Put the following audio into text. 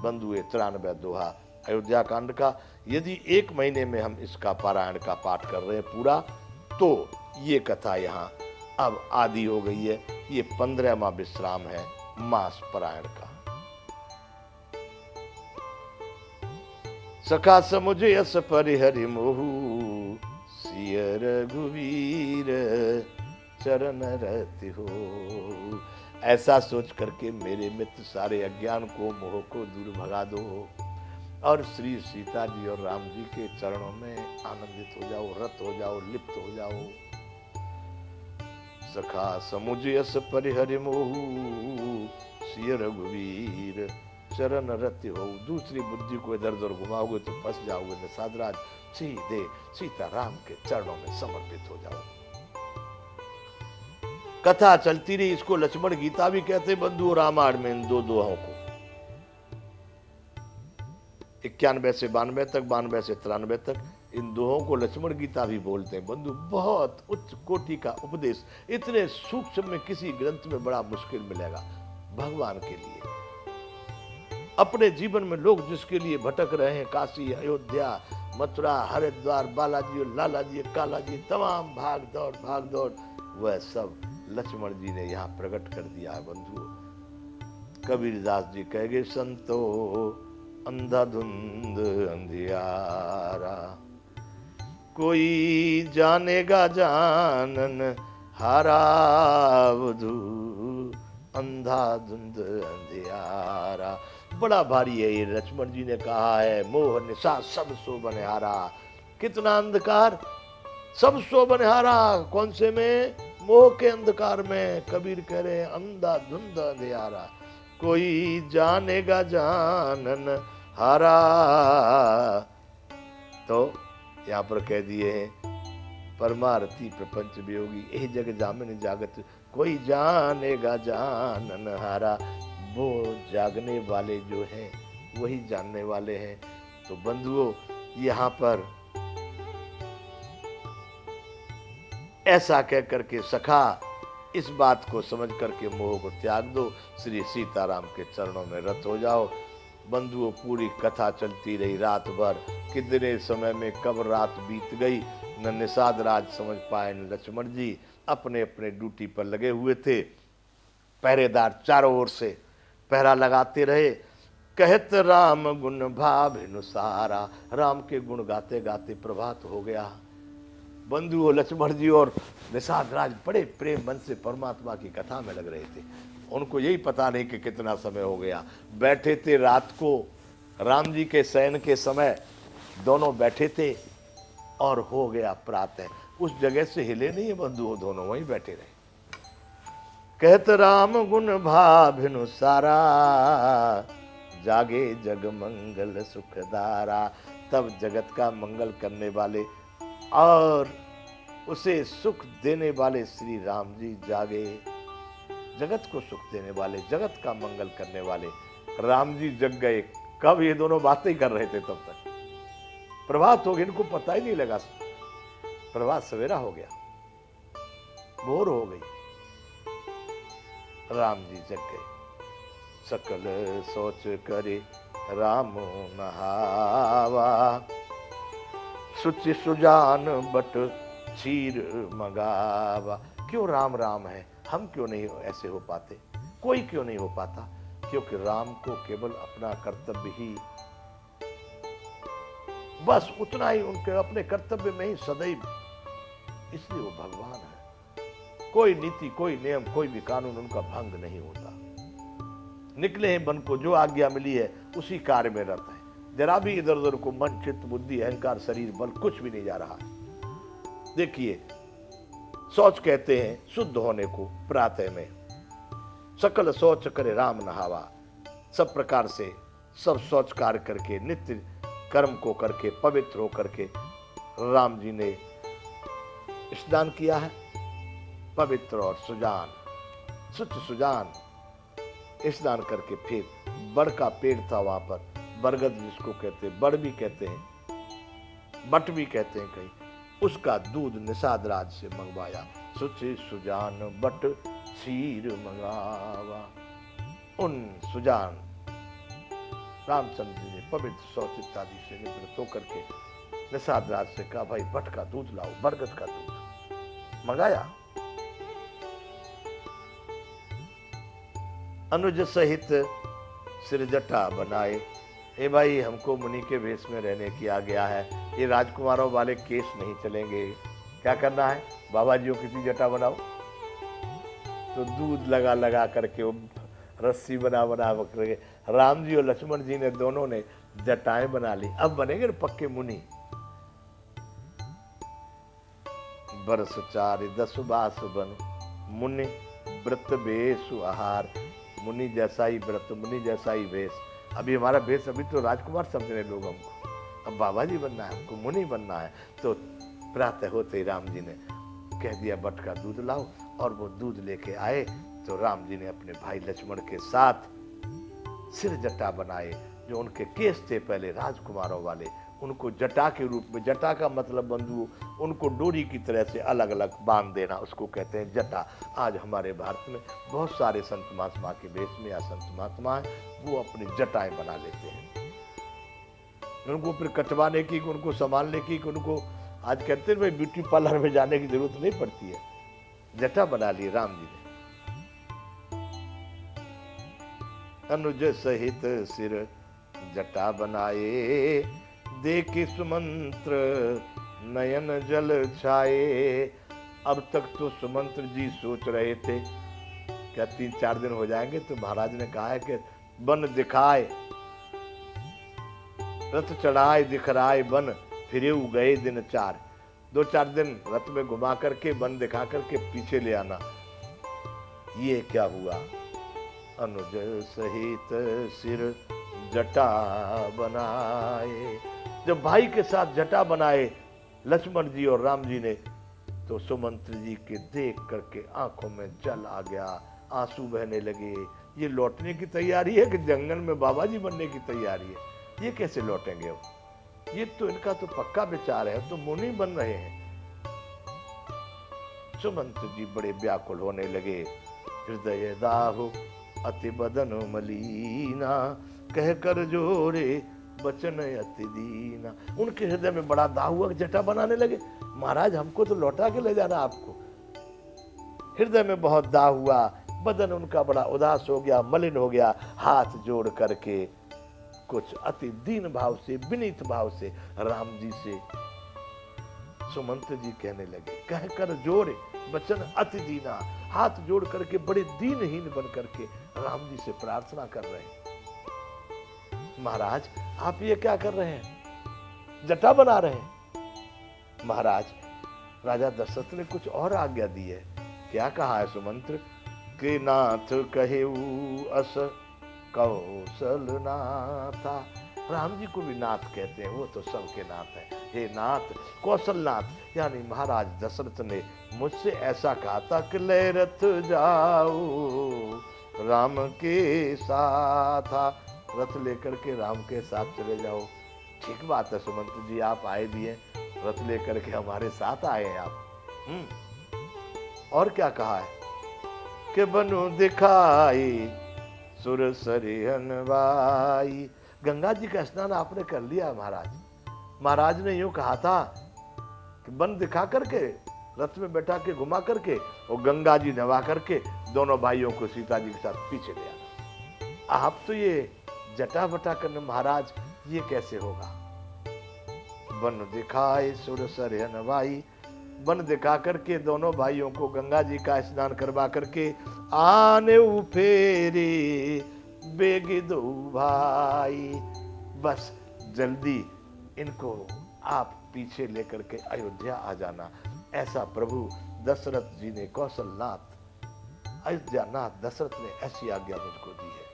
बंधु 93 दोहा अयोध्या कांड का। यदि 1 महीने में हम इसका पारायण का पाठ कर रहे हैं पूरा, तो ये कथा यहाँ अब आदि हो गई है। ये 15वां विश्राम है मास पारायण का। सखा समुझ यस परिहरि मोहु, सिय रघुवीर चरण रति हो। ऐसा सोच करके मेरे मित्र सारे अज्ञान को, मोह को दूर भगा दो और श्री सीता जी और राम जी के चरणों में आनंदित हो जाओ, रत हो जाओ, लिप्त हो जाओ। सखा समुझ यस परिहरि मोहु, सिय रघुवीर चरण रति हो। दूसरी बुद्धि को इधर उधर घुमाओगे तो फंस जाओगे। निषाद राज सीधे सीता राम के चरणों में समर्पित हो जाओ। कथा चलती रही। इसको लक्ष्मण गीता भी कहते बंधु रामायण में, इन 2 दोहों को 91 से 92 तक, 92 से 93 तक, इन दोहों को लक्ष्मण गीता भी बोलते हैं बंधु। बहुत उच्च कोटि का उपदेश, इतने सूक्ष्म में किसी ग्रंथ में बड़ा मुश्किल मिलेगा भगवान के लिए। अपने जीवन में लोग जिसके लिए भटक रहे हैं, काशी, अयोध्या, मथुरा, हरिद्वार, बालाजी और लालाजी, कालाजी, तमाम भाग दौड़, वह सब लक्ष्मण जी ने यहाँ प्रकट कर दिया है बंधुओं। कबीरदास जी कह गए, संतो अंधाधुंध अंधियारा, कोई जानेगा जानन हारा वधू, अंधाधुंध अंधियारा। बड़ा भारी है ये, लक्ष्मण जी ने कहा है। मोह निशा सब सो बनिहारा। कितना अंधकार, सब सो बनिहारा। कौन से में? मोह के अंधकार में। कबीर कह रहे हैं अंधाधुंध अंधियारा, कोई जानेगा जानन हारा। तो यहाँ पर कह दिए हैं परमार्थी प्रपंच वियोगी, यही जग जामिन जागत, कोई जानेगा जानन हारा। वो जागने वाले जो हैं वही जानने वाले हैं। तो बंधुओं, यहाँ पर ऐसा कह करके सखा इस बात को समझ करके मोह को त्याग दो, श्री सीताराम के चरणों में रत हो जाओ। बंधुओं, पूरी कथा चलती रही रात भर। कितने समय में कब रात बीत गई न निषाद राज समझ पाए न लक्ष्मण जी। अपने अपने ड्यूटी पर लगे हुए थे। पहरेदार चारों ओर से पहरा लगाते रहे। कहत राम गुण भाभिनुसारा, राम के गुण गाते गाते प्रभात हो गया। बंधुओं, लक्ष्मण जी और निषाद राज बड़े प्रेम मन से परमात्मा की कथा में लग रहे थे। उनको यही पता नहीं कि कितना समय हो गया। बैठे थे रात को, राम जी के शयन के समय दोनों बैठे थे और हो गया प्रातः। उस जगह से हिले नहीं है बंधुओं, दोनों वहीं बैठे रहे। कहत राम गुण भाभिनु सारा, जागे जग मंगल सुखदारा। तब जगत का मंगल करने वाले और उसे सुख देने वाले श्री राम जी जागे। जगत को सुख देने वाले, जगत का मंगल करने वाले राम जी जग गए। कब? ये दोनों बातें ही कर रहे थे तब तक। प्रभात हो गया, इनको पता ही नहीं लगा। प्रभात सवेरा हो गया, भोर हो गई, राम जी जग गए। सकल सोच करे राम नहावा, सुचि सुजान बट क्षीर मंगावा। क्यों राम राम है, हम क्यों नहीं ऐसे हो पाते? कोई क्यों नहीं हो पाता? क्योंकि राम को केवल अपना कर्तव्य ही, बस उतना ही, उनके अपने कर्तव्य में ही सदैव, इसलिए वो भगवान है। कोई नीति, कोई नियम, कोई भी कानून उनका भंग नहीं होता। निकले हैं वन को, जो आज्ञा मिली है उसी कार्य में रत है। जरा भी इधर उधर को मन, चित्त, बुद्धि, अहंकार, शरीर, बल कुछ भी नहीं जा रहा। देखिए, शौच कहते हैं शुद्ध होने को प्रातः में। सकल शौच करे राम नहावा। सब प्रकार से सब शौच कार्य करके, नित्य कर्म को करके, पवित्र होकर के राम जी ने स्नान किया है। पवित्र और सुजान, सुच सुजान स्नान करके फिर बड़ का पेड़ था वहां पर, बरगद जिसको कहते हैं, बड़ भी कहते हैं, बट भी कहते हैं कहीं, उसका दूध निषाद राज से मंगवाया। सुचि सुजान बट क्षीर मंगावा। उन सुजान रामचंद्र जी ने पवित्र शौच आदि से निवृत्त होकर के निषाद राज से कहा, भाई भट का दूध लाओ, बरगद का दूध मंगाया। अनुज सहित सिर जटा बनाए। ए भाई, हमको मुनि के भेष में रहने की आ गया है, ये राजकुमारों वाले केस नहीं चलेंगे। क्या करना है? बाबा जी किसी जटा बनाओ। तो दूध लगा लगा करके वो रस्सी बना बना करके राम जी और लक्ष्मण जी ने दोनों ने जटाएं बना ली। अब बनेंगे पक्के मुनि। बरस चार 10 बास बन, मुनि व्रत वेश आहार। मुनि जैसा ही व्रत, मुनि जैसा ही वेश। अभी हमारा वेश, अभी तो राजकुमार समझ रहे लोग हमको, अब बाबा जी बनना है, हमको मुनि बनना है। तो प्रातः होते ही राम जी ने कह दिया, बट का दूध लाओ। और वो दूध लेके आए तो राम जी ने अपने भाई लक्ष्मण के साथ सिर जटा बनाए। जो उनके केस थे पहले राजकुमारों वाले, उनको जटा के रूप में, जटा का मतलब बंधु, उनको डोरी की तरह से अलग अलग बांध देना, उसको कहते हैं जटा। आज हमारे भारत में बहुत सारे संत महात्मा के भेष में या संत महात्मा है, वो अपनी जटाएं बना लेते हैं। उनको फिर कटवाने की, उनको संभालने की, उनको आज कहते हैं भाई ब्यूटी पार्लर में जाने की जरूरत नहीं पड़ती है, जटा बना ली राम जी ने। अनुज सहित सिर जटा बनाए, देखी सुमंत्र नयन जल छाए। अब तक तो सुमंत्र जी सोच रहे थे क्या 3-4 दिन हो जाएंगे, तो महाराज ने कहा है कि बन दिखाए, रथ चढ़ाए दिखराए बन, फिरे गए दिन 4। 2-4 दिन रथ में घुमा करके, बन दिखा करके पीछे ले आना। ये क्या हुआ? अनुज सहित सिर जटा बनाए। जब भाई के साथ जटा बनाए लक्ष्मण जी और राम जी ने, तो सुमंत्र जी के देख करके आंखों में जल आ गया, आंसू बहने लगे। ये लौटने की तैयारी है कि जंगल में बाबा जी बनने की तैयारी है? ये कैसे लौटेंगे? ये तो इनका तो पक्का विचार है, तो मुनि बन रहे हैं। सुमंत्र जी बड़े व्याकुल होने लगे। हृदय दाहु अति बदन मलीना, कह कर जोरे बचन अति दीना। उनके हृदय में बड़ा दाह हुआ, जटा बनाने लगे। महाराज हमको तो लौटा के ले जाना आपको। हृदय में बहुत दाह हुआ, बदन उनका बड़ा उदास हो गया, मलिन हो गया। हाथ जोड़ करके कुछ अति दीन भाव से, विनीत भाव से राम जी से सुमंत्र जी कहने लगे, कह कर जोरे बचन अति दीना। हाथ जोड़ करके बड़े दीनहीन बन करके राम जी से प्रार्थना कर रहे हैं, महाराज आप ये क्या कर रहे हैं? जटा बना रहे हैं। महाराज, राजा दशरथ ने कुछ और आज्ञा दी है। क्या कहा है सुमंत्र? के नाथ कहेऊ अस कौशल नाथा। राम जी को भी नाथ कहते हैं, वो तो सबके नाथ है। हे नाथ, कौशल नाथ, यानी महाराज दशरथ ने मुझसे ऐसा कहा था कि ले रथ जाओ राम के साथ। रथ लेकर के राम के साथ चले जाओ। ठीक बात है सुमंत्र जी, आप आए भी हैं, रथ लेकर के हमारे साथ आए हैं आप। और क्या कहा है कि बनु दिखाई सुर सरिहनवाई। गंगा जी का स्नान आपने कर लिया महाराज। महाराज ने यूं कहा था कि बन दिखा करके, रथ में बैठा के घुमा करके, और गंगा जी नवा करके दोनों भाइयों को सीता जी के साथ पीछे ले आना। आप तो ये जटा बटा करने महाराज, ये कैसे होगा? बन दिखाए सुर सरिहनवाई। बन दिखा करके दोनों भाइयों को गंगा जी का स्नान करवा करके आने फेरे बेगी दो भाई। बस जल्दी इनको आप पीछे लेकर के अयोध्या आ जाना। ऐसा प्रभु दशरथ जी ने, कौशलनाथ अयोध्यानाथ दशरथ ने ऐसी आज्ञा मुझको दी है।